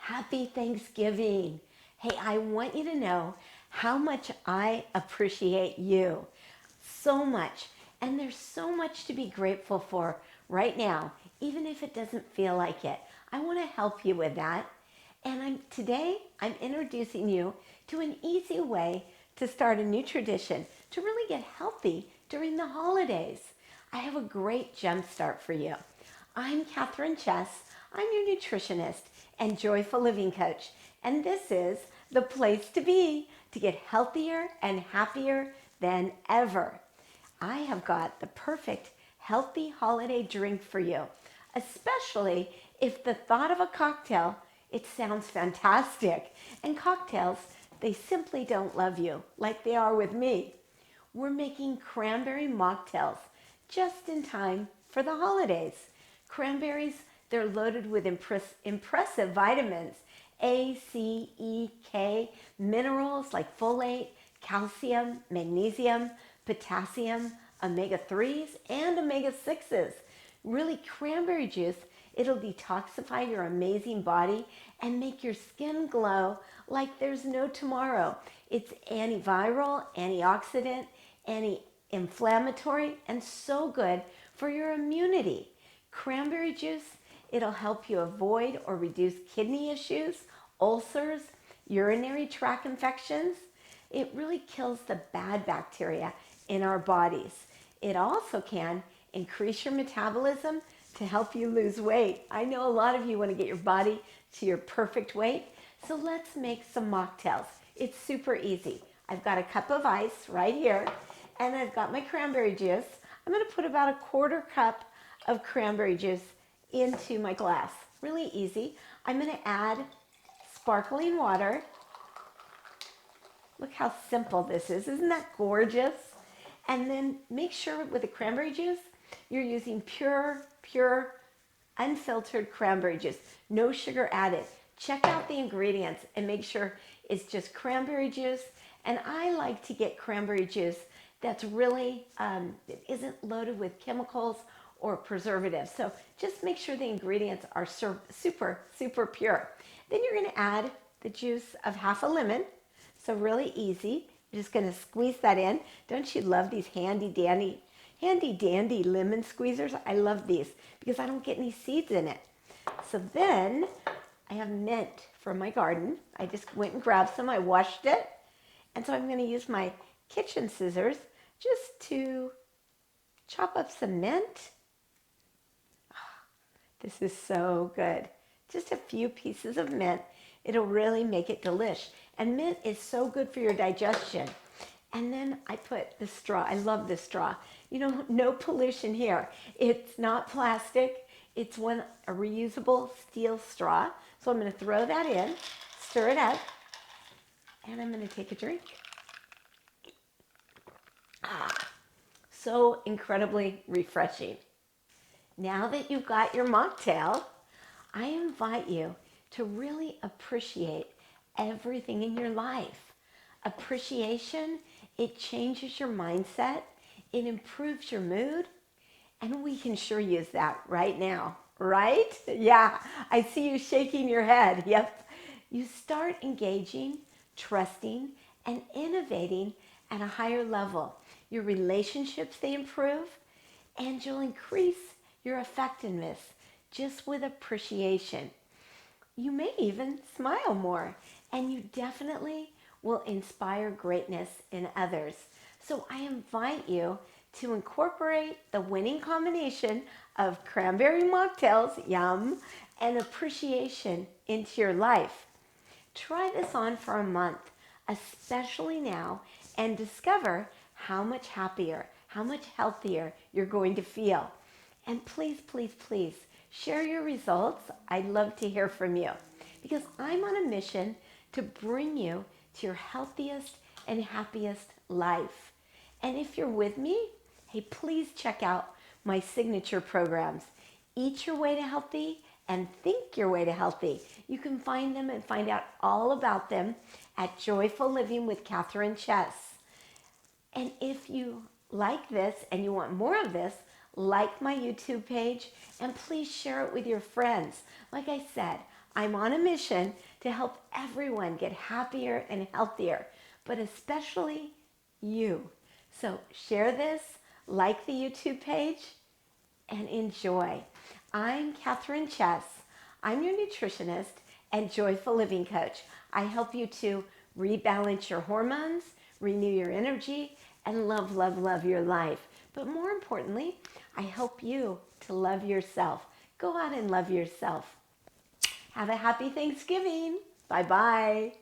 Happy Thanksgiving. Hey, I want you to know how much I appreciate you. So much. And there's so much to be grateful for right now, even if it doesn't feel like it. I want to help you with that. And today I'm introducing you to an easy way to start a new tradition to really get healthy during the holidays. I have a great jump start for you. I'm Kathryn Chess. I'm your nutritionist and joyful living coach. And this is the place to be to get healthier and happier than ever. I have got the perfect healthy holiday drink for you, especially if the thought of a cocktail, it sounds fantastic. And cocktails, they simply don't love you like they are with me. We're making cranberry mocktails just in time for the holidays. Cranberries, they're loaded with impressive vitamins, A, C, E, K, minerals like folate, calcium, magnesium, potassium, omega-3s, and omega-6s. Really, cranberry juice, it'll detoxify your amazing body and make your skin glow like there's no tomorrow. It's antiviral, antioxidant, anti-inflammatory, and so good for your immunity. Cranberry juice, it'll help you avoid or reduce kidney issues, ulcers, urinary tract infections. It really kills the bad bacteria in our bodies. It also can increase your metabolism to help you lose weight. I know a lot of you want to get your body to your perfect weight, so let's make some mocktails. It's super easy. I've got a cup of ice right here, and I've got my cranberry juice. I'm going to put about a quarter cup of cranberry juice into my glass. Really easy. I'm going to add sparkling water. Look how simple this is. Isn't that gorgeous? And then make sure with the cranberry juice, you're using pure, unfiltered cranberry juice. No sugar added. Check out the ingredients and make sure it's just cranberry juice. And I like to get cranberry juice that's really, it isn't loaded with chemicals or preservatives. So just make sure the ingredients are super pure. Then you're going to add the juice of half a lemon. So really easy. You're just going to squeeze that in. Don't you love these handy dandy lemon squeezers? I love these because I don't get any seeds in it. So then I have mint from my garden. I just went and grabbed some. I washed it. And so I'm going to use my kitchen scissors just to chop up some mint. This is so good. Just a few pieces of mint. It'll really make it delish. And mint is so good for your digestion. And then I put the straw. I love this straw. You know, no pollution here. It's not plastic. It's a reusable steel straw. So I'm going to throw that in, stir it up, and I'm going to take a drink. So incredibly refreshing. Now that you've got your mocktail, I invite you to really appreciate everything in your life. Appreciation, it changes your mindset, it improves your mood, and we can sure use that right now, right? Yeah, I see you shaking your head. Yep. You start engaging, trusting, and innovating at a higher level. Your relationships, they improve, and you'll increase your effectiveness just with appreciation. You may even smile more, and you definitely will inspire greatness in others. So I invite you to incorporate the winning combination of cranberry mocktails, yum, and appreciation into your life. Try this on for a month, especially now, and discover how much happier, how much healthier you're going to feel. And please, share your results. I'd love to hear from you because I'm on a mission to bring you to your healthiest and happiest life. And if you're with me, hey, please check out my signature programs, Eat Your Way to Healthy and Think Your Way to Healthy. You can find them and find out all about them at Joyful Living with Kathryn Chess. And if you like this and you want more of this, like my YouTube page and please share it with your friends. Like I said, I'm on a mission to help everyone get happier and healthier, but especially you. So share this, like the YouTube page, and enjoy. I'm Kathryn Chess. I'm your nutritionist and joyful living coach. I help you to rebalance your hormones, renew your energy, and love, love, love your life. But more importantly, I help you to love yourself. Go out and love yourself. Have a happy Thanksgiving. Bye-bye.